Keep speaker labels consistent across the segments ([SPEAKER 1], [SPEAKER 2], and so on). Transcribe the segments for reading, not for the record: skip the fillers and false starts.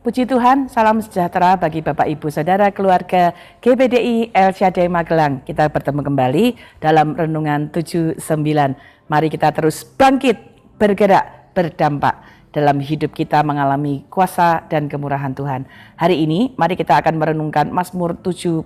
[SPEAKER 1] Puji Tuhan, salam sejahtera bagi Bapak Ibu Saudara keluarga GBDI El Shaddai Magelang. Kita bertemu kembali dalam Renungan 79. Mari kita terus bangkit, bergerak, berdampak dalam hidup kita mengalami kuasa dan kemurahan Tuhan. Hari ini mari kita akan merenungkan Mazmur 76.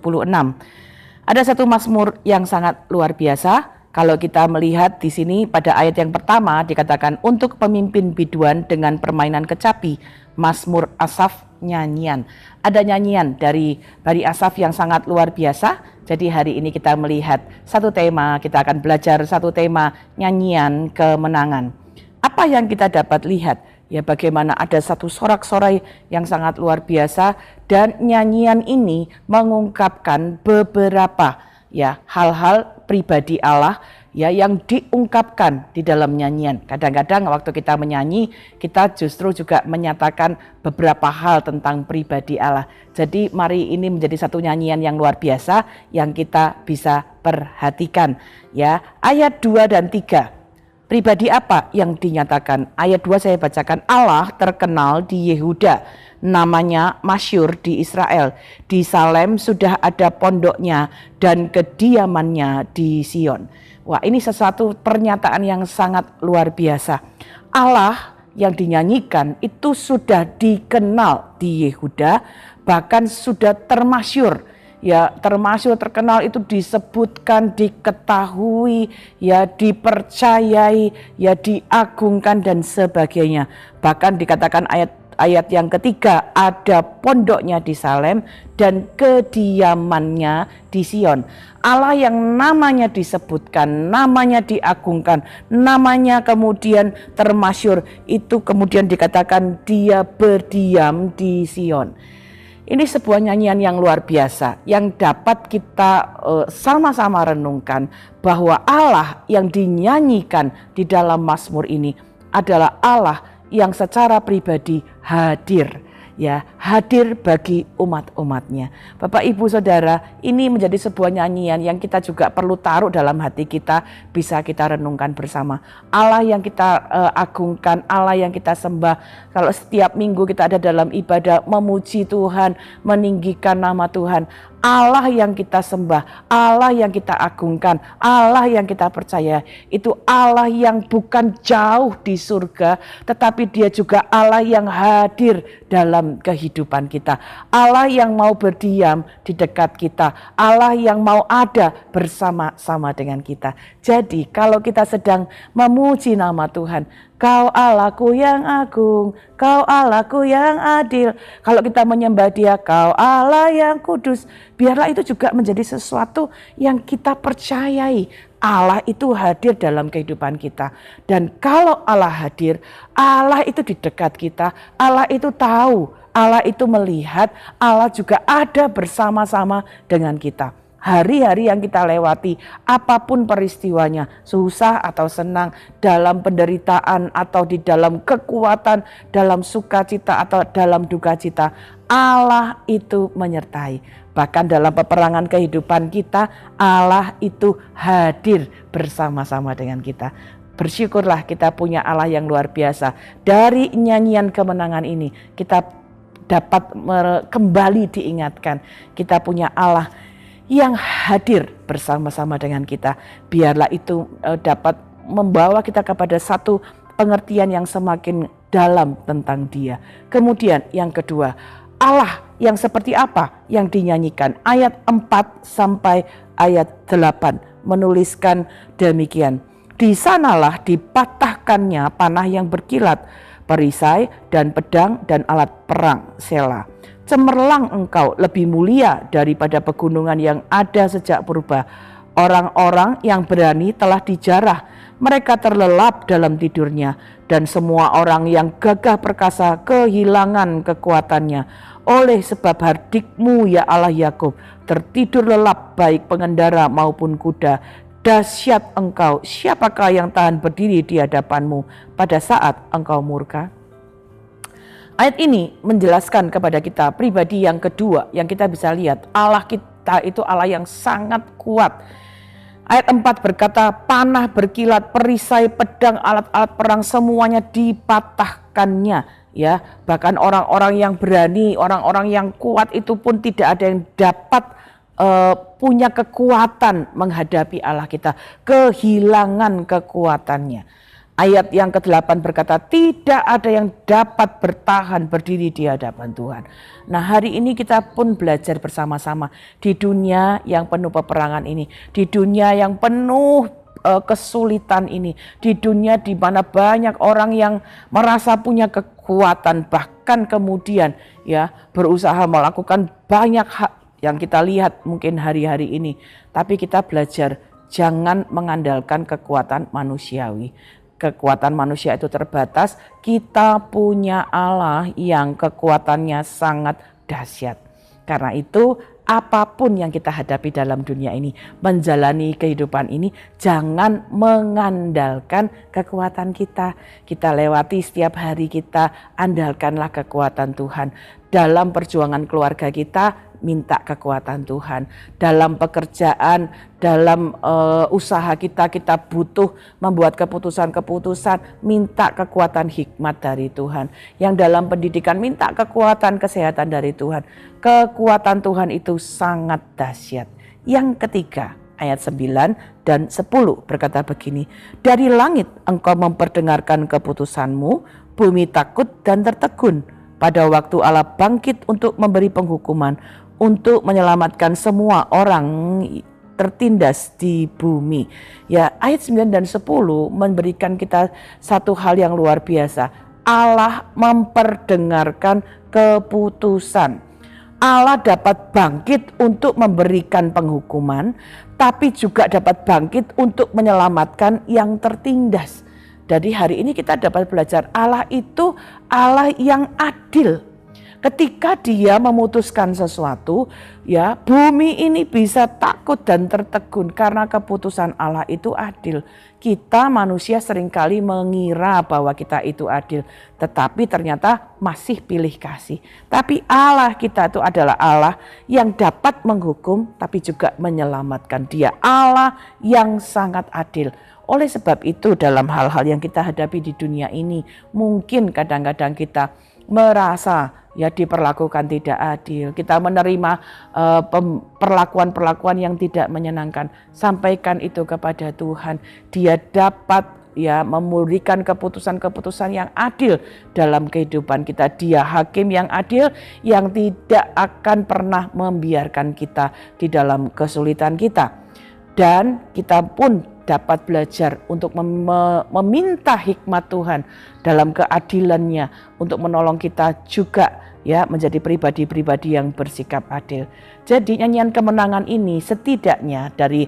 [SPEAKER 1] Ada satu Mazmur yang sangat luar biasa. Kalau kita melihat di sini pada ayat yang pertama dikatakan untuk pemimpin biduan dengan permainan kecapi, Mazmur Asaf nyanyian. Ada nyanyian dari Asaf yang sangat luar biasa. Jadi hari ini kita melihat satu tema, kita akan belajar satu tema nyanyian kemenangan. Apa yang kita dapat lihat? Ya bagaimana ada satu sorak-sorai yang sangat luar biasa dan nyanyian ini mengungkapkan beberapa ya hal-hal pribadi Allah ya yang diungkapkan di dalam nyanyian. Kadang-kadang waktu kita menyanyi kita justru juga menyatakan beberapa hal tentang pribadi Allah. Jadi mari ini menjadi satu nyanyian yang luar biasa yang kita bisa perhatikan ya. Ayat 2 dan 3. Pribadi apa yang dinyatakan? Ayat 2 saya bacakan, Allah terkenal di Yehuda, namanya masyhur di Israel. Di Salem sudah ada pondoknya dan kediamannya di Sion. Wah, ini sesuatu pernyataan yang sangat luar biasa. Allah yang dinyanyikan itu sudah dikenal di Yehuda, bahkan sudah termasyhur. Ya termasuk terkenal itu disebutkan, diketahui, ya dipercayai, ya diagungkan dan sebagainya. Bahkan dikatakan ayat yang ketiga ada pondoknya di Salem dan kediamannya di Sion. Allah yang namanya disebutkan, namanya diagungkan, namanya kemudian termasyhur itu kemudian dikatakan dia berdiam di Sion. Ini sebuah nyanyian yang luar biasa yang dapat kita sama-sama renungkan bahwa Allah yang dinyanyikan di dalam Mazmur ini adalah Allah yang secara pribadi hadir. Ya, hadir bagi umat-umatnya. Bapak Ibu Saudara, ini menjadi sebuah nyanyian yang kita juga perlu taruh dalam hati kita, bisa kita renungkan bersama. Allah yang kita agungkan, Allah yang kita sembah. Kalau setiap minggu kita ada dalam ibadah memuji Tuhan, meninggikan nama Tuhan, Allah yang kita sembah, Allah yang kita agungkan, Allah yang kita percaya, itu Allah yang bukan jauh di surga, tetapi dia juga Allah yang hadir dalam kehidupan kita. Allah yang mau berdiam di dekat kita, Allah yang mau ada bersama-sama dengan kita. Jadi kalau kita sedang memuji nama Tuhan, Kau Allahku yang agung, Kau Allahku yang adil. Kalau kita menyembah Dia, Kau Allah yang kudus. Biarlah itu juga menjadi sesuatu yang kita percayai. Allah itu hadir dalam kehidupan kita. Dan kalau Allah hadir, Allah itu di dekat kita. Allah itu tahu, Allah itu melihat, Allah juga ada bersama-sama dengan kita. Hari-hari yang kita lewati, apapun peristiwanya, susah atau senang, dalam penderitaan atau di dalam kekuatan, dalam sukacita atau dalam duka cita, Allah itu menyertai. Bahkan dalam peperangan kehidupan kita, Allah itu hadir bersama-sama dengan kita. Bersyukurlah kita punya Allah yang luar biasa. Dari nyanyian kemenangan ini, kita dapat kembali diingatkan, kita punya Allah yang hadir bersama-sama dengan kita. Biarlah itu dapat membawa kita kepada satu pengertian yang semakin dalam tentang Dia. Kemudian yang kedua, Allah yang seperti apa yang dinyanyikan. Ayat 4 sampai ayat 8 menuliskan demikian. Di sanalah dipatahkannya panah yang berkilat, perisai dan pedang dan alat perang, Selah. Cemerlang engkau lebih mulia daripada pegunungan yang ada sejak purba. Orang-orang yang berani telah dijarah, mereka terlelap dalam tidurnya, dan semua orang yang gagah perkasa kehilangan kekuatannya. Oleh sebab hardikmu ya Allah Yakub, tertidur lelap baik pengendara maupun kuda. Dahsyat engkau, siapakah yang tahan berdiri di hadapanmu pada saat engkau murka? Ayat ini menjelaskan kepada kita pribadi yang kedua yang kita bisa lihat. Allah kita itu Allah yang sangat kuat. Ayat 4 berkata, panah berkilat, perisai, pedang, alat-alat perang semuanya dipatahkannya. ya. Bahkan orang-orang yang berani, orang-orang yang kuat itu pun tidak ada yang dapat punya kekuatan menghadapi Allah kita, kehilangan kekuatannya. Ayat yang ke-8 berkata, tidak ada yang dapat bertahan berdiri di hadapan Tuhan. Nah, hari ini kita pun belajar bersama-sama di dunia yang penuh peperangan ini, di dunia yang penuh kesulitan ini, di dunia di mana banyak orang yang merasa punya kekuatan, bahkan kemudian ya berusaha melakukan banyak hal yang kita lihat mungkin hari-hari ini. Tapi kita belajar jangan mengandalkan kekuatan manusiawi. Kekuatan manusia itu terbatas, kita punya Allah yang kekuatannya sangat dahsyat. Karena itu apapun yang kita hadapi dalam dunia ini, menjalani kehidupan ini, jangan mengandalkan kekuatan kita. Kita lewati setiap hari, kita andalkanlah kekuatan Tuhan. Dalam perjuangan keluarga kita, minta kekuatan Tuhan. Dalam pekerjaan, dalam usaha kita butuh membuat keputusan-keputusan, minta kekuatan hikmat dari Tuhan. Yang dalam pendidikan, minta kekuatan kesehatan dari Tuhan. Kekuatan Tuhan itu sangat dahsyat. Yang ketiga, ayat 9 dan 10 berkata begini, dari langit engkau memperdengarkan keputusanmu, bumi takut dan tertegun. Pada waktu Allah bangkit untuk memberi penghukuman, untuk menyelamatkan semua orang tertindas di bumi. Ya, ayat 9 dan 10 memberikan kita satu hal yang luar biasa. Allah memperdengarkan keputusan. Allah dapat bangkit untuk memberikan penghukuman, tapi juga dapat bangkit untuk menyelamatkan yang tertindas. Jadi hari ini kita dapat belajar Allah itu Allah yang adil. Ketika dia memutuskan sesuatu, ya bumi ini bisa takut dan tertegun karena keputusan Allah itu adil. Kita manusia seringkali mengira bahwa kita itu adil, tetapi ternyata masih pilih kasih. Tapi Allah kita itu adalah Allah yang dapat menghukum tapi juga menyelamatkan. Dia Allah yang sangat adil. Oleh sebab itu dalam hal-hal yang kita hadapi di dunia ini, mungkin kadang-kadang kita merasa ya diperlakukan tidak adil, kita menerima perlakuan-perlakuan yang tidak menyenangkan. Sampaikan itu kepada Tuhan. Dia dapat ya memberikan keputusan-keputusan yang adil dalam kehidupan kita. Dia hakim yang adil yang tidak akan pernah membiarkan kita di dalam kesulitan kita. Dan kita pun dapat belajar untuk meminta hikmat Tuhan dalam keadilannya untuk menolong kita juga ya menjadi pribadi-pribadi yang bersikap adil. Jadi nyanyian kemenangan ini setidaknya dari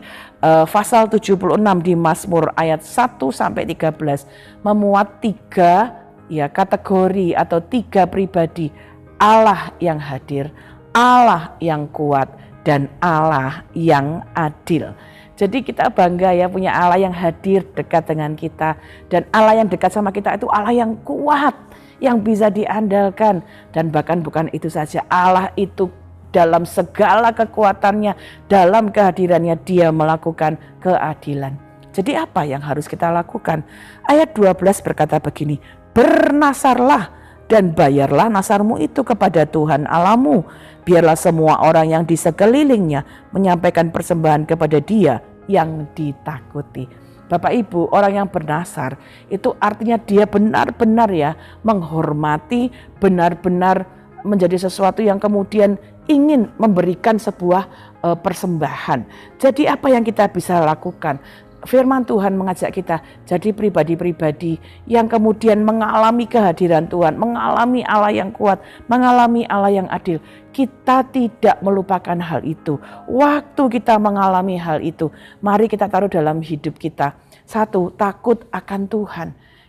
[SPEAKER 1] pasal 76 di Mazmur ayat 1 sampai 13 memuat 3 ya kategori atau 3 pribadi Allah yang hadir, Allah yang kuat, dan Allah yang adil. Jadi kita bangga ya punya Allah yang hadir dekat dengan kita. Dan Allah yang dekat sama kita itu Allah yang kuat, yang bisa diandalkan. Dan bahkan bukan itu saja, Allah itu dalam segala kekuatannya, dalam kehadirannya dia melakukan keadilan. Jadi apa yang harus kita lakukan? Ayat 12 berkata begini, bernasarlah dan bayarlah nasarmu itu kepada Tuhan Allahmu. Biarlah semua orang yang di sekelilingnya menyampaikan persembahan kepada Dia yang ditakuti. Bapak Ibu, orang yang bernasar itu artinya dia benar-benar ya menghormati, benar-benar menjadi sesuatu yang kemudian ingin memberikan sebuah persembahan. Jadi apa yang kita bisa lakukan? Firman Tuhan mengajak kita jadi pribadi-pribadi yang kemudian mengalami kehadiran Tuhan, mengalami Allah yang kuat, mengalami Allah yang adil. Kita tidak melupakan hal itu. Waktu kita mengalami hal itu, mari kita taruh dalam hidup kita. 1, takut akan Tuhan.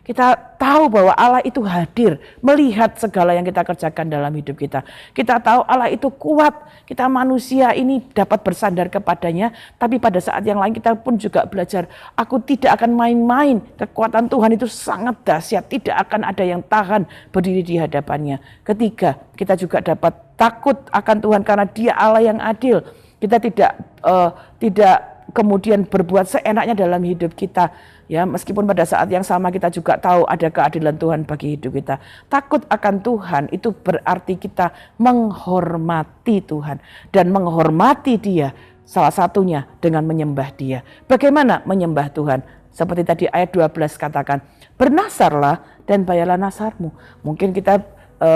[SPEAKER 1] Kita tahu bahwa Allah itu hadir, melihat segala yang kita kerjakan dalam hidup kita. Kita tahu Allah itu kuat, kita manusia ini dapat bersandar kepadanya. Tapi pada saat yang lain kita pun juga belajar, aku tidak akan main-main. Kekuatan Tuhan itu sangat dahsyat, tidak akan ada yang tahan berdiri di hadapannya. Ketiga, kita juga dapat takut akan Tuhan karena Dia Allah yang adil. Kita tidak kemudian berbuat seenaknya dalam hidup kita. Ya, meskipun pada saat yang sama kita juga tahu ada keadilan Tuhan bagi hidup kita. Takut akan Tuhan itu berarti kita menghormati Tuhan. Dan menghormati Dia salah satunya dengan menyembah Dia. Bagaimana menyembah Tuhan? Seperti tadi ayat 12 katakan, bernasarlah dan bayarlah nasarmu. Mungkin kita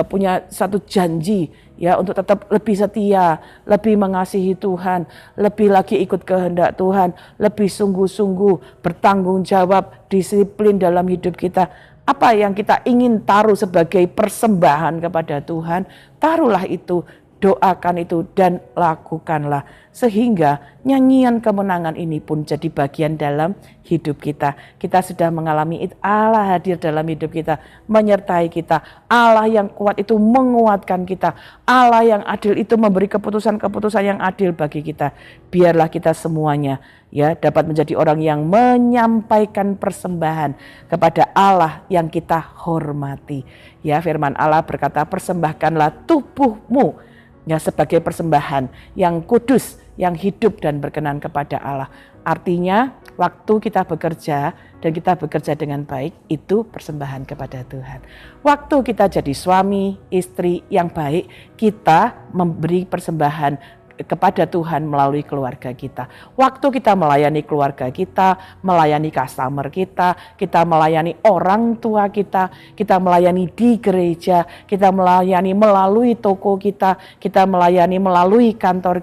[SPEAKER 1] punya satu janji ya untuk tetap lebih setia, lebih mengasihi Tuhan, lebih lagi ikut kehendak Tuhan, lebih sungguh-sungguh bertanggung jawab, disiplin dalam hidup kita. Apa yang kita ingin taruh sebagai persembahan kepada Tuhan, taruhlah itu, doakan itu dan lakukanlah. Sehingga nyanyian kemenangan ini pun jadi bagian dalam hidup kita. Kita sudah mengalami itu, Allah hadir dalam hidup kita, menyertai kita. Allah yang kuat itu menguatkan kita. Allah yang adil itu memberi keputusan-keputusan yang adil bagi kita. Biarlah kita semuanya ya dapat menjadi orang yang menyampaikan persembahan kepada Allah yang kita hormati. Ya, firman Allah berkata, persembahkanlah tubuhmu ya sebagai persembahan yang kudus, yang hidup dan berkenan kepada Allah. Artinya waktu kita bekerja dan kita bekerja dengan baik, itu persembahan kepada Tuhan. Waktu kita jadi suami, istri yang baik, kita memberi persembahan kepada Tuhan melalui keluarga kita. Waktu kita melayani keluarga kita, melayani customer kita melayani orang tua kita melayani di gereja, kita melayani melalui toko kita melayani melalui kantor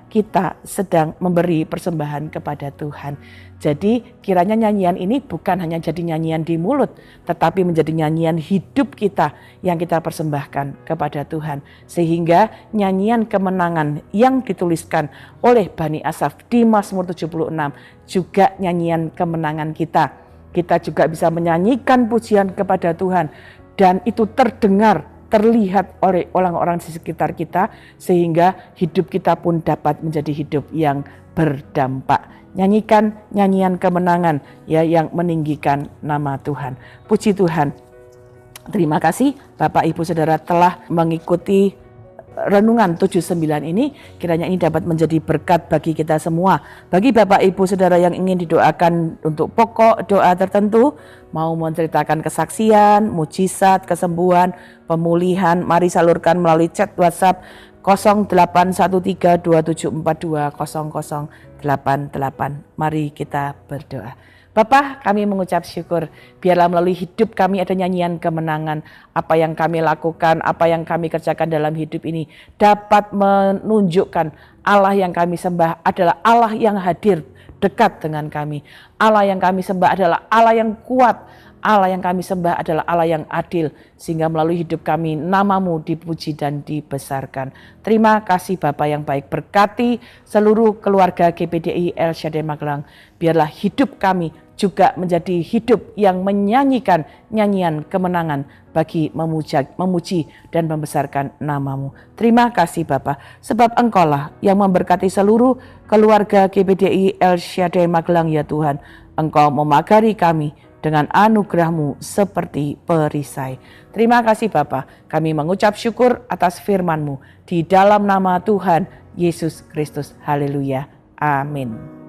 [SPEAKER 1] kita sedang memberi persembahan kepada Tuhan. Jadi kiranya nyanyian ini bukan hanya jadi nyanyian di mulut, tetapi menjadi nyanyian hidup kita yang kita persembahkan kepada Tuhan. Sehingga nyanyian kemenangan yang dituliskan oleh Bani Asaf di Mazmur 76 juga nyanyian kemenangan kita. Kita juga bisa menyanyikan pujian kepada Tuhan dan itu terdengar, terlihat oleh orang-orang di sekitar kita, sehingga hidup kita pun dapat menjadi hidup yang berdampak. Nyanyikan nyanyian kemenangan ya yang meninggikan nama Tuhan. Puji Tuhan. Terima kasih Bapak Ibu Saudara telah mengikuti renungan 79 ini. Kiranya ini dapat menjadi berkat bagi kita semua. Bagi Bapak Ibu Saudara yang ingin didoakan untuk pokok doa tertentu, mau menceritakan kesaksian, mujizat, kesembuhan, pemulihan, mari salurkan melalui chat WhatsApp 081327420088. Mari kita berdoa. Bapa, kami mengucap syukur, biarlah melalui hidup kami ada nyanyian kemenangan. Apa yang kami lakukan, apa yang kami kerjakan dalam hidup ini dapat menunjukkan Allah yang kami sembah adalah Allah yang hadir dekat dengan kami. Allah yang kami sembah adalah Allah yang kuat. Allah yang kami sembah adalah Allah yang adil, sehingga melalui hidup kami nama-Mu dipuji dan dibesarkan. Terima kasih Bapa yang baik, berkati seluruh keluarga GBDI El Shaddai Magelang. Biarlah hidup kami juga menjadi hidup yang menyanyikan nyanyian kemenangan bagi memuji dan membesarkan nama-Mu. Terima kasih Bapa, sebab Engkaulah yang memberkati seluruh keluarga GBDI El Shaddai Magelang ya Tuhan. Engkau memagari kami dengan anugerah-Mu seperti perisai. Terima kasih Bapa, kami mengucap syukur atas firman-Mu di dalam nama Tuhan Yesus Kristus. Haleluya. Amin.